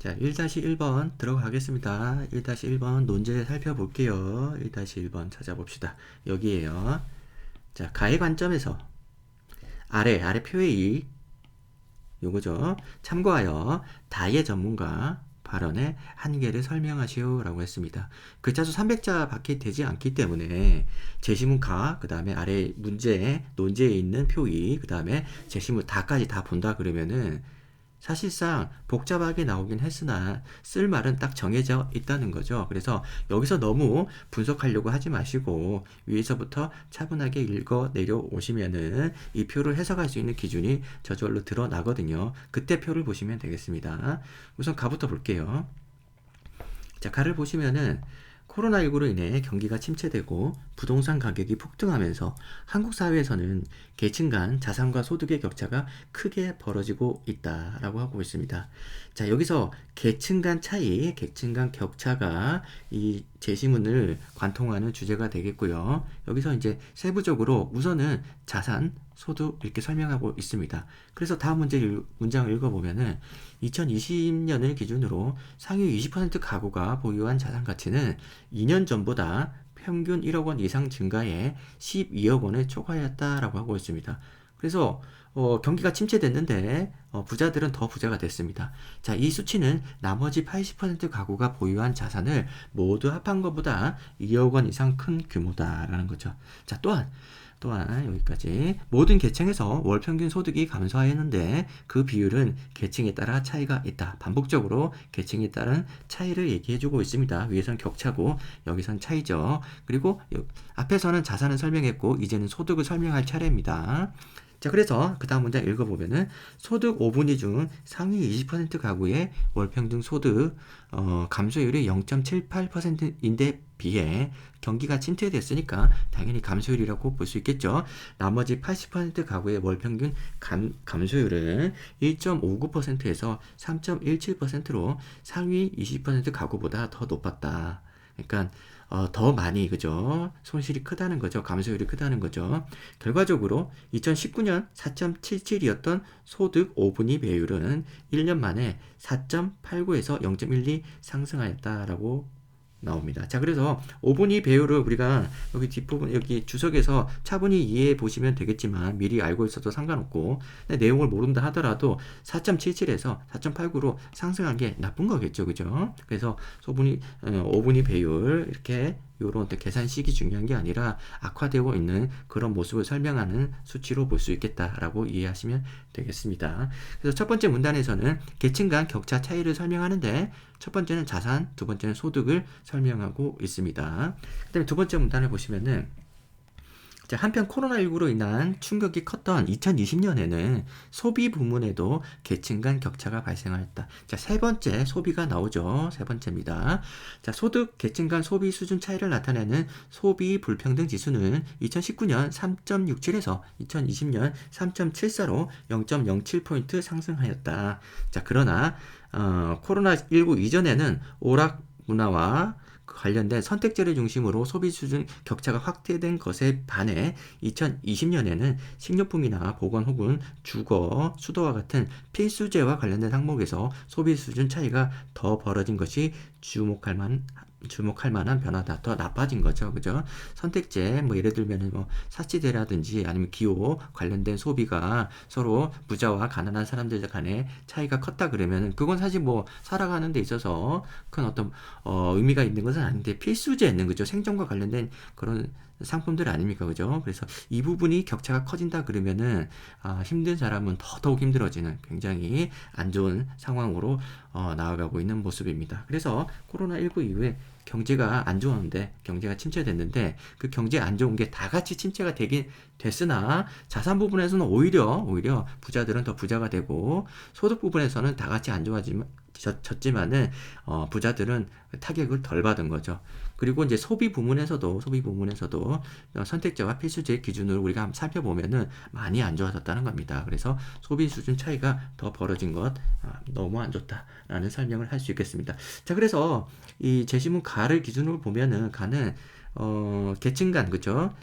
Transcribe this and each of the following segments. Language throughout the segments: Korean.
자, 1-1번 들어가겠습니다. 1-1번 논제 살펴볼게요. 1-1번 찾아봅시다. 여기에요. 자, 가의 관점에서 아래 표의 요거죠. 참고하여 다의 전문가 발언의 한계를 설명하시오 라고 했습니다. 글자 수 300자 밖에 되지 않기 때문에 제시문 가, 그 다음에 아래 문제, 논제에 있는 표의, 그 다음에 제시문 다까지 다 본다 그러면은 사실상 복잡하게 나오긴 했으나 쓸 말은 딱 정해져 있다는 거죠. 그래서 여기서 너무 분석하려고 하지 마시고 위에서부터 차분하게 읽어 내려오시면은 이 표를 해석할 수 있는 기준이 저절로 드러나거든요. 그때 표를 보시면 되겠습니다. 우선 가부터 볼게요. 자, 가를 보시면은 코로나19로 인해 경기가 침체되고 부동산 가격이 폭등하면서 한국 사회에서는 계층 간 자산과 소득의 격차가 크게 벌어지고 있다라고 하고 있습니다. 자, 여기서 계층 간 차이, 계층 간 격차가 이 제시문을 관통하는 주제가 되겠고요. 여기서 이제 세부적으로 우선은 자산, 소득 이렇게 설명하고 있습니다. 그래서 다음 문장을 읽어보면은 2020년을 기준으로 상위 20% 가구가 보유한 자산 가치는 2년 전보다 평균 1억 원 이상 증가해 12억 원에 초과하였다라고 하고 있습니다. 그래서 경기가 침체됐는데 부자들은 더 부자가 됐습니다. 자, 이 수치는 나머지 80% 가구가 보유한 자산을 모두 합한 것보다 2억 원 이상 큰 규모다라는 거죠. 자, 또한 여기까지 모든 계층에서 월 평균 소득이 감소하였는데 그 비율은 계층에 따라 차이가 있다. 반복적으로 계층에 따른 차이를 얘기해주고 있습니다. 위에선 격차고 여기선 차이죠. 그리고 앞에서는 자산을 설명했고 이제는 소득을 설명할 차례입니다. 자, 그래서 그 다음 문장 읽어보면은 소득 5분위 중 상위 20% 가구의 월평균 소득 감소율이 0.78%인데 비해 경기가 침체됐으니까 당연히 감소율이라고 볼 수 있겠죠. 나머지 80% 가구의 월평균 감소율은 1.59%에서 3.17%로 상위 20% 가구보다 더 높았다. 그러니까 더 많이, 그죠? 손실이 크다는 거죠. 감소율이 크다는 거죠. 결과적으로 2019년 4.77이었던 소득 5분위 배율은 1년 만에 4.89에서 0.12 상승하였다라고 나옵니다. 자, 그래서 5분위 배율을 우리가 여기 뒷부분, 여기 주석에서 차분히 이해해 보시면 되겠지만 미리 알고 있어도 상관없고 내용을 모른다 하더라도 4.77에서 4.89로 상승한 게 나쁜 거겠죠. 그죠? 그래서 5분위 배율 이렇게 요런 계산식이 중요한 게 아니라 악화되고 있는 그런 모습을 설명하는 수치로 볼 수 있겠다라고 이해하시면 되겠습니다. 그래서 첫 번째 문단에서는 계층 간 격차 차이를 설명하는데 첫 번째는 자산, 두 번째는 소득을 설명하고 있습니다. 그 다음에 두 번째 문단을 보시면은 자, 한편 코로나19로 인한 충격이 컸던 2020년에는 소비 부문에도 계층 간 격차가 발생하였다. 자, 세 번째 소비가 나오죠. 세 번째입니다. 자, 소득 계층 간 소비 수준 차이를 나타내는 소비 불평등 지수는 2019년 3.67에서 2020년 3.74로 0.07포인트 상승하였다. 자, 그러나 코로나19 이전에는 오락 문화와 관련된 선택지를 중심으로 소비 수준 격차가 확대된 것에 반해 2020년에는 식료품이나 보건 혹은 주거, 수도와 같은 필수재와 관련된 항목에서 소비 수준 차이가 더 벌어진 것이 주목할 만한 변화다. 더 나빠진 거죠. 그죠? 선택제, 뭐 예를 들면 뭐 사치제라든지 아니면 기호 관련된 소비가 서로 부자와 가난한 사람들 간에 차이가 컸다 그러면 그건 사실 뭐 살아가는 데 있어서 큰 어떤 의미가 있는 것은 아닌데 필수제는 그죠? 생존과 관련된 그런 상품들 아닙니까? 그죠? 그래서 이 부분이 격차가 커진다 그러면은 힘든 사람은 더더욱 힘들어지는 굉장히 안 좋은 상황으로 나아가고 있는 모습입니다. 그래서 코로나19 이후에 경제가 안 좋았는데 경제가 침체됐는데 그 경제 안 좋은 게 다 같이 침체가 되긴 됐으나 자산 부분에서는 오히려 부자들은 더 부자가 되고 소득 부분에서는 다 같이 안 좋아졌지만은 부자들은 타격을 덜 받은 거죠. 그리고 이제 소비 부문에서도 선택제와 필수제 기준으로 우리가 한번 살펴보면은 많이 안 좋아졌다는 겁니다. 그래서 소비 수준 차이가 더 벌어진 것 너무 안 좋다라는 설명을 할 수 있겠습니다. 자, 그래서 이 제시문 가를 기준으로 보면은 가는 계층 간, 그죠?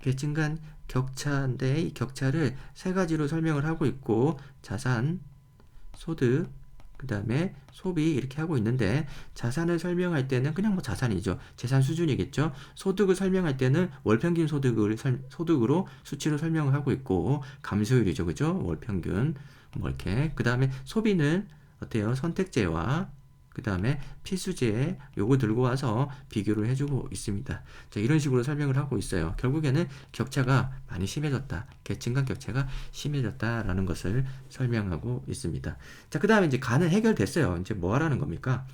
계층 간 격차인데 이 격차를 세 가지로 설명을 하고 있고 자산, 소득, 그 다음에 소비 이렇게 하고 있는데 자산을 설명할 때는 그냥 뭐 자산이죠. 재산 수준이겠죠. 소득을 설명할 때는 월평균 소득으로 수치로 설명을 하고 있고 감소율이죠. 그죠? 월평균 뭐 이렇게 그 다음에 소비는 어때요? 선택제와 그 다음에 필수제 요거 들고 와서 비교를 해주고 있습니다. 자, 이런 식으로 설명을 하고 있어요. 결국에는 격차가 많이 심해졌다. 계층 간 격차가 심해졌다라는 것을 설명하고 있습니다. 자, 그 다음에 이제 가는 해결됐어요. 이제 뭐 하라는 겁니까?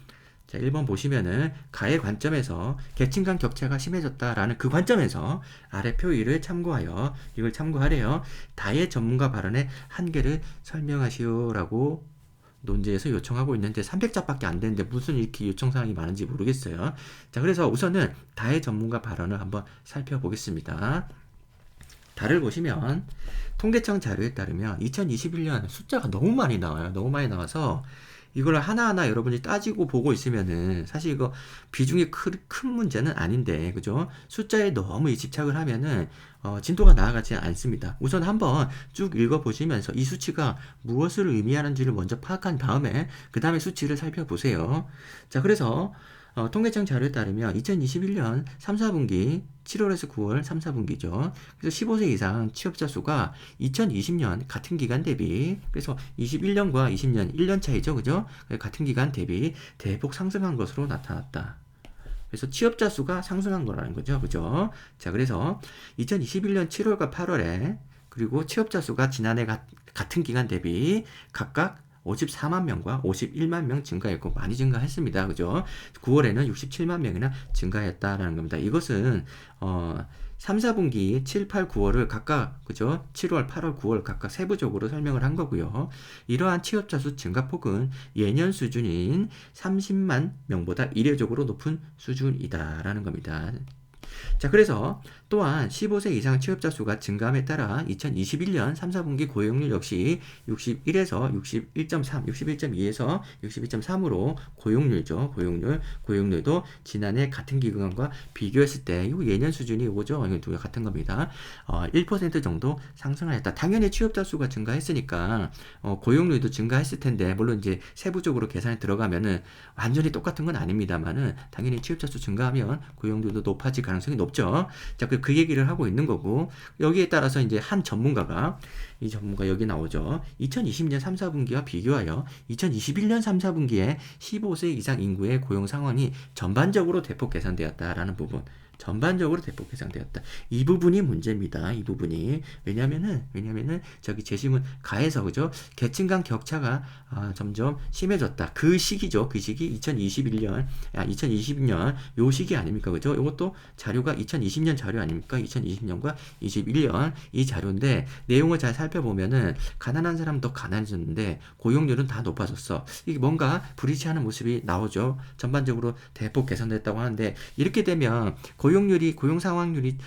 자, 1번 보시면은 가의 관점에서 계층 간 격차가 심해졌다라는 그 관점에서 아래 표 1을 참고하여 이걸 참고하래요. 다의 전문가 발언의 한계를 설명하시오라고 논제에서 요청하고 있는데 300자밖에 안 되는데 무슨 이렇게 요청사항이 많은지 모르겠어요. 자, 그래서 우선은 다의 전문가 발언을 한번 살펴보겠습니다. 다를 보시면 통계청 자료에 따르면 2021년 숫자가 너무 많이 나와요. 너무 많이 나와서 이걸 하나하나 여러분이 따지고 보고 있으면은 사실 이거 비중이 큰 문제는 아닌데 그죠? 숫자에 너무 집착을 하면은 진도가 나아가지 않습니다. 우선 한번 쭉 읽어보시면서 이 수치가 무엇을 의미하는지를 먼저 파악한 다음에 그 다음에 수치를 살펴보세요. 자, 그래서 통계청 자료에 따르면 2021년 3, 4분기 7월에서 9월 3, 4분기죠. 그래서 15세 이상 취업자 수가 2020년 같은 기간 대비 그래서 21년과 20년 1년 차이죠. 그죠? 같은 기간 대비 대폭 상승한 것으로 나타났다. 그래서 취업자 수가 상승한 거라는 거죠. 그죠? 자, 그래서 2021년 7월과 8월에 그리고 취업자 수가 지난해 같은 기간 대비 각각 54만 명과 51만 명 증가했고 많이 증가했습니다. 그죠? 9월에는 67만 명이나 증가했다라는 겁니다. 이것은 3, 4분기 7, 8, 9월을 각각 그죠? 7월, 8월, 9월 각각 세부적으로 설명을 한 거고요. 이러한 취업자 수 증가폭은 예년 수준인 30만 명보다 이례적으로 높은 수준이다라는 겁니다. 자, 그래서 또한 15세 이상 취업자 수가 증감에 따라 2021년 3, 4분기 고용률 역시 61에서 61.3, 61.2에서 61.3으로 고용률죠. 고용률도 지난해 같은 기간과 비교했을 때 이 예년 수준이 이거죠. 이거 두 개 같은 겁니다. 1% 정도 상승하였다. 당연히 취업자 수가 증가했으니까 고용률도 증가했을 텐데 물론 이제 세부적으로 계산에 들어가면은 완전히 똑같은 건 아닙니다만은 당연히 취업자 수 증가하면 고용률도 높아질 가능성이 높죠. 자, 그 얘기를 하고 있는 거고 여기에 따라서 이제 한 전문가가 이 전문가 여기 나오죠. 2020년 3, 4분기와 비교하여 2021년 3, 4분기에 15세 이상 인구의 고용 상황이 전반적으로 대폭 개선되었다라는 부분. 전반적으로 대폭 개선되었다. 이 부분이 문제입니다. 이 부분이 왜냐면은 저기 제시문 가에서 그죠? 계층 간 격차가 점점 심해졌다. 그 시기죠. 그 시기 2020년 요 시기 아닙니까? 그죠? 이것도 자료가 2020년 자료 아닙니까? 2020년과 21년 이 자료인데 내용을 잘 살펴보면은 가난한 사람 더 가난해졌는데 고용률은 다 높아졌어. 이게 뭔가 불일치하는 모습이 나오죠. 전반적으로 대폭 개선됐다고 하는데 이렇게 되면 고용 상황률이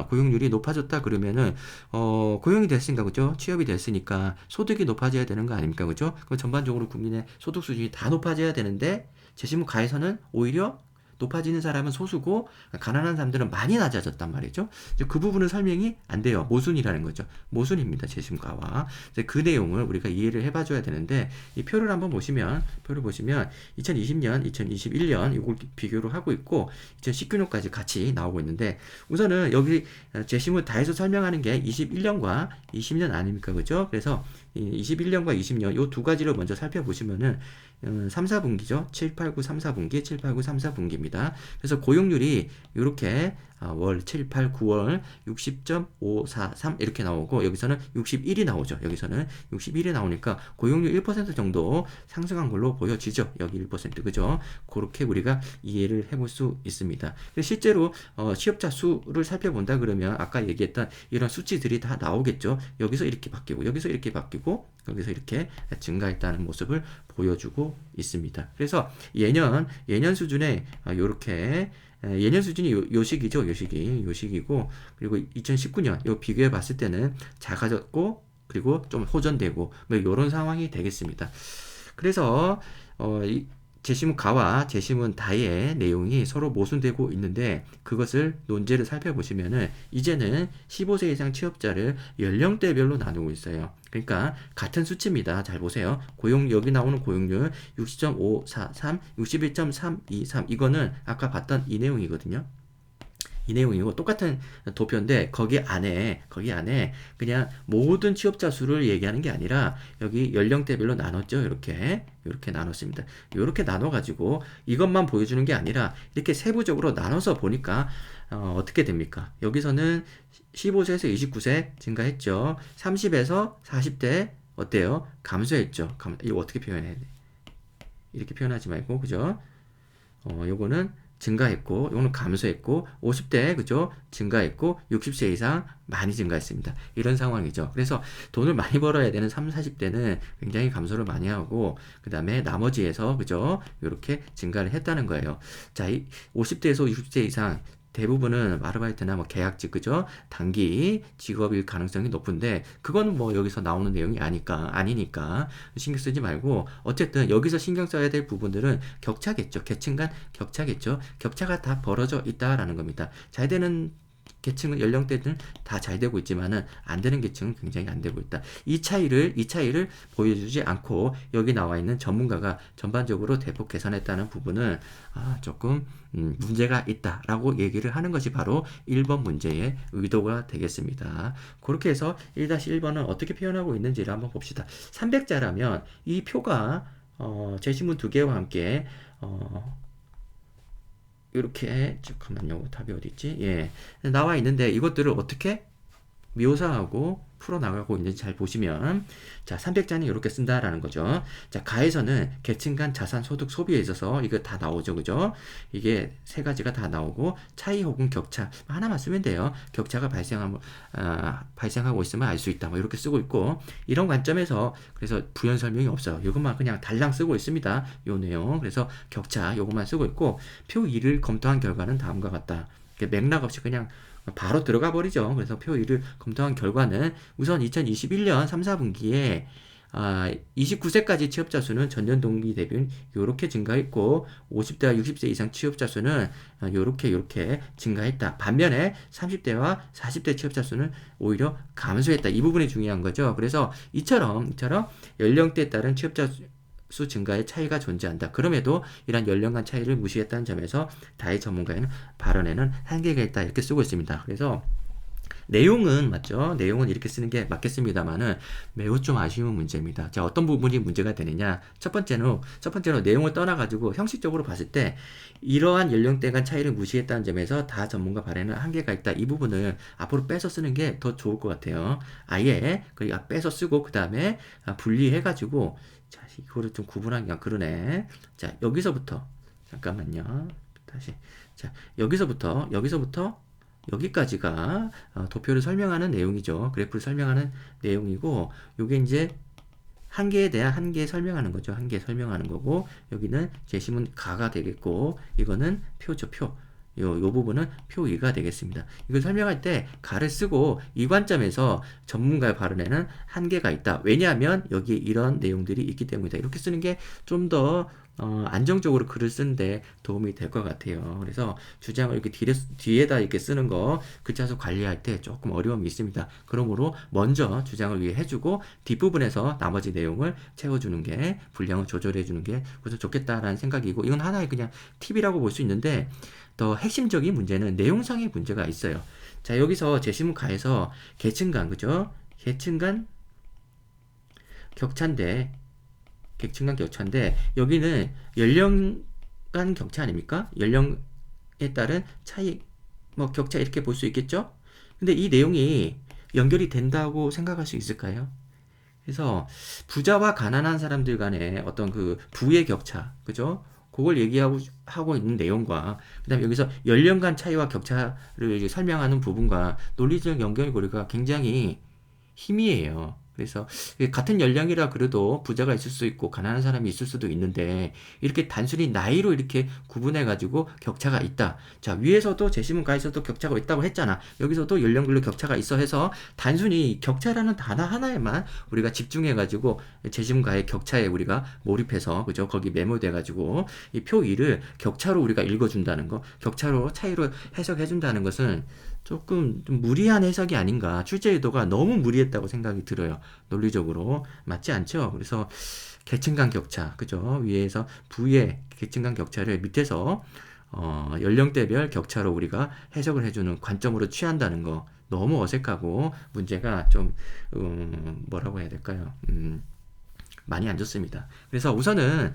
고용률이 높아졌다 그러면은 고용이 됐으니까 그죠? 취업이 됐으니까 소득이 높아져야 되는 거 아닙니까? 그죠? 그 전반적으로 국민의 소득 수준이 다 높아져야 되는데 제시문 가에서는 오히려 높아지는 사람은 소수고 가난한 사람들은 많이 낮아졌단 말이죠. 그 부분은 설명이 안 돼요. 모순이라는 거죠. 모순입니다. 제시문가와 그 내용을 우리가 이해를 해봐줘야 되는데 이 표를 한번 보시면 2020년, 2021년 이걸 비교를 하고 있고 2019년까지 같이 나오고 있는데 우선은 여기 제시문 다 해서 설명하는 게 21년과 20년 아닙니까? 그죠? 그래서 21년과 20년 이 두 가지를 먼저 살펴보시면은 3, 4분기죠. 7, 8, 9, 3, 4분기, 7, 8, 9, 3, 4분기입니다. 그래서 고용률이 이렇게 월 7, 8, 9월 60.543 이렇게 나오고 여기서는 61이 나오죠. 여기서는 61이 나오니까 고용률 1% 정도 상승한 걸로 보여지죠. 여기 1% 그죠? 그렇게 우리가 이해를 해볼 수 있습니다. 실제로 취업자 수를 살펴본다 그러면 아까 얘기했던 이런 수치들이 다 나오겠죠. 여기서 이렇게 바뀌고 여기서 이렇게 바뀌고 여기서 이렇게 증가했다는 모습을 보여주고 있습니다. 그래서 예년 수준에 이렇게 예년 수준이 요 시기죠. 요 시기고 그리고 2019년 요 비교해 봤을 때는 작아졌고 그리고 좀 호전되고 뭐 이런 상황이 되겠습니다. 그래서 제시문 가와 제시문 다의 내용이 서로 모순되고 있는데 그것을 논제를 살펴보시면은 이제는 15세 이상 취업자를 연령대별로 나누고 있어요. 그러니까 같은 수치입니다. 잘 보세요. 여기 나오는 고용률 60.543, 61.323 이거는 아까 봤던 이 내용이거든요. 이 내용이고 똑같은 도표인데 거기 안에 그냥 모든 취업자 수를 얘기하는 게 아니라 여기 연령대별로 나눴죠. 이렇게 나눴습니다. 이렇게 나눠가지고 이것만 보여주는 게 아니라 이렇게 세부적으로 나눠서 보니까 어떻게 됩니까? 여기서는 15세에서 29세 증가했죠. 30에서 40대 어때요? 감소했죠. 이거 어떻게 표현해야 돼? 이렇게 표현하지 말고 그죠? 요거는 증가했고, 요거는 감소했고, 50대, 그죠? 증가했고, 60세 이상 많이 증가했습니다. 이런 상황이죠. 그래서 돈을 많이 벌어야 되는 30, 40대는 굉장히 감소를 많이 하고, 그 다음에 나머지에서, 그죠? 이렇게 증가를 했다는 거예요. 자, 50대에서 60세 이상 대부분은 아르바이트나 뭐 계약직, 그죠? 단기 직업일 가능성이 높은데, 그건 뭐 여기서 나오는 내용이 아니니까 신경 쓰지 말고, 어쨌든 여기서 신경 써야 될 부분들은 격차겠죠. 계층 간 격차겠죠. 격차가 다 벌어져 있다라는 겁니다. 잘 되는 계층은 연령대는 다 잘 되고 있지만은 안 되는 계층은 굉장히 안 되고 있다. 이 차이를 보여주지 않고 여기 나와 있는 전문가가 전반적으로 대폭 개선했다는 부분은 조금 문제가 있다라고 얘기를 하는 것이 바로 1번 문제의 의도가 되겠습니다. 그렇게 해서 1-1번은 어떻게 표현하고 있는지를 한번 봅시다. 300자라면 이 표가 제시문 2개와 함께 이렇게 잠깐만요. 답이 어디 있지? 예, 나와 있는데 이것들을 어떻게 묘사하고 풀어나가고 있는지 잘 보시면 자 300자는 이렇게 쓴다라는 거죠. 자 가에서는 계층 간 자산 소득 소비에 있어서 이거 다 나오죠. 그죠? 이게 세 가지가 다 나오고 차이 혹은 격차 하나만 쓰면 돼요. 격차가 발생하고 있으면 알 수 있다. 뭐 이렇게 쓰고 있고 이런 관점에서 그래서 부연 설명이 없어요. 이것만 그냥 달랑 쓰고 있습니다. 요 내용 그래서 격차 요것만 쓰고 있고 표 2를 검토한 결과는 다음과 같다. 맥락 없이 그냥 바로 들어가 버리죠. 그래서 표 1을 검토한 결과는 우선 2021년 3, 4분기에 29세까지 취업자 수는 전년 동기 대비 이렇게 증가했고 50대와 60세 이상 취업자 수는 이렇게 증가했다. 반면에 30대와 40대 취업자 수는 오히려 감소했다. 이 부분이 중요한 거죠. 그래서 이처럼 연령대에 따른 취업자 수 증가의 차이가 존재한다. 그럼에도 이러한 연령 간 차이를 무시했다는 점에서 다의 전문가의 발언에는 한계가 있다. 이렇게 쓰고 있습니다. 그래서 내용은 맞죠? 내용은 이렇게 쓰는 게 맞겠습니다만은 매우 좀 아쉬운 문제입니다. 자, 어떤 부분이 문제가 되느냐? 첫 번째로 내용을 떠나가지고 형식적으로 봤을 때 이러한 연령대 간 차이를 무시했다는 점에서 다 전문가 발언에는 한계가 있다. 이 부분을 앞으로 빼서 쓰는 게 더 좋을 것 같아요. 아예 빼서 쓰고 그 다음에 분리해가지고 자, 이거를 좀 구분하기가 그러네. 자, 여기서부터 잠깐만요. 다시. 자, 여기서부터 여기까지가 도표를 설명하는 내용이죠. 그래프를 설명하는 내용이고 요게 이제 한계에 대한 한계 설명하는 거죠. 한계 설명하는 거고 여기는 제시문 가가 되겠고 이거는 표죠. 표. 요 부분은 표 2가 되겠습니다. 이걸 설명할 때 가를 쓰고 이 관점에서 전문가의 발언에는 한계가 있다. 왜냐하면 여기 이런 내용들이 있기 때문이다. 이렇게 쓰는 게 좀 더 안정적으로 글을 쓰는데 도움이 될 것 같아요. 그래서 주장을 이렇게 뒤에다 이렇게 쓰는 거 글자수 관리할 때 조금 어려움이 있습니다. 그러므로 먼저 주장을 위해 해주고 뒷부분에서 나머지 내용을 채워주는 게 분량을 조절해주는 게 그래서 좋겠다라는 생각이고 이건 하나의 그냥 팁이라고 볼 수 있는데 더 핵심적인 문제는 내용상의 문제가 있어요. 자 여기서 제시문 가에서 계층 간 그죠? 계층 간 격차인데 여기는 연령 간 격차 아닙니까? 연령에 따른 차이 뭐 격차 이렇게 볼 수 있겠죠? 근데 이 내용이 연결이 된다고 생각할 수 있을까요? 그래서 부자와 가난한 사람들 간의 어떤 그 부의 격차 그죠? 그걸 얘기하고 있는 내용과 그 다음에 여기서 연령 간 차이와 격차를 설명하는 부분과 논리적 연결고리가 굉장히 희미해요. 그래서 같은 연령이라 그래도 부자가 있을 수 있고 가난한 사람이 있을 수도 있는데 이렇게 단순히 나이로 이렇게 구분해 가지고 격차가 있다. 자, 위에서도 제시문가에서도 격차가 있다고 했잖아. 여기서도 연령별로 격차가 있어 해서 단순히 격차라는 단어 하나에만 우리가 집중해 가지고 제시문가의 격차에 우리가 몰입해서 그죠? 거기 메모돼 가지고 이 표 2를 격차로 우리가 읽어 준다는 거. 격차로 차이로 해석해 준다는 것은 조금 좀 무리한 해석이 아닌가. 출제 의도가 너무 무리했다고 생각이 들어요. 논리적으로 맞지 않죠. 그래서 계층 간 격차, 그죠? 위에서 부의 계층 간 격차를 밑에서 연령대별 격차로 우리가 해석을 해주는 관점으로 취한다는 거 너무 어색하고 문제가 좀 뭐라고 해야 될까요? 많이 안 좋습니다. 그래서 우선은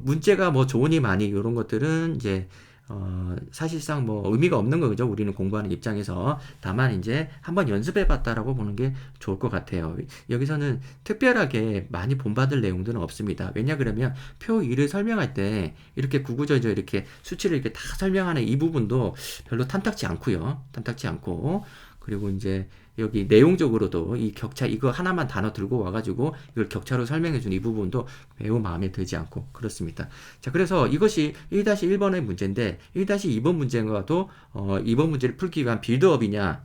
문제가 뭐 좋으니 많이 이런 것들은 이제 사실상 뭐 의미가 없는 거죠. 우리는 공부하는 입장에서. 다만 이제 한번 연습해 봤다라고 보는 게 좋을 것 같아요. 여기서는 특별하게 많이 본받을 내용들은 없습니다. 왜냐 그러면 표 2를 설명할 때 이렇게 구구절절 이렇게 수치를 이렇게 다 설명하는 이 부분도 별로 탐탁지 않고요. 탐탁지 않고 그리고 이제 여기 내용적으로도 이 격차 이거 하나만 단어 들고 와가지고 이걸 격차로 설명해 준 이 부분도 매우 마음에 들지 않고 그렇습니다. 자, 그래서 이것이 1-1번의 문제인데 1-2번 문제와도 2번 문제를 풀기 위한 빌드업이냐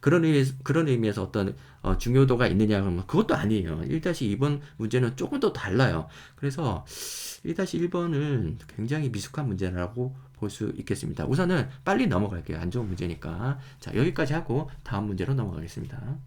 그런 의미에서 어떤 중요도가 있느냐 그러면 그것도 아니에요. 1-2번 문제는 조금 더 달라요. 그래서 1-1번은 굉장히 미숙한 문제라고 볼 수 있겠습니다. 우선은 빨리 넘어갈게요. 안 좋은 문제니까. 자, 여기까지 하고 다음 문제로 넘어가겠습니다.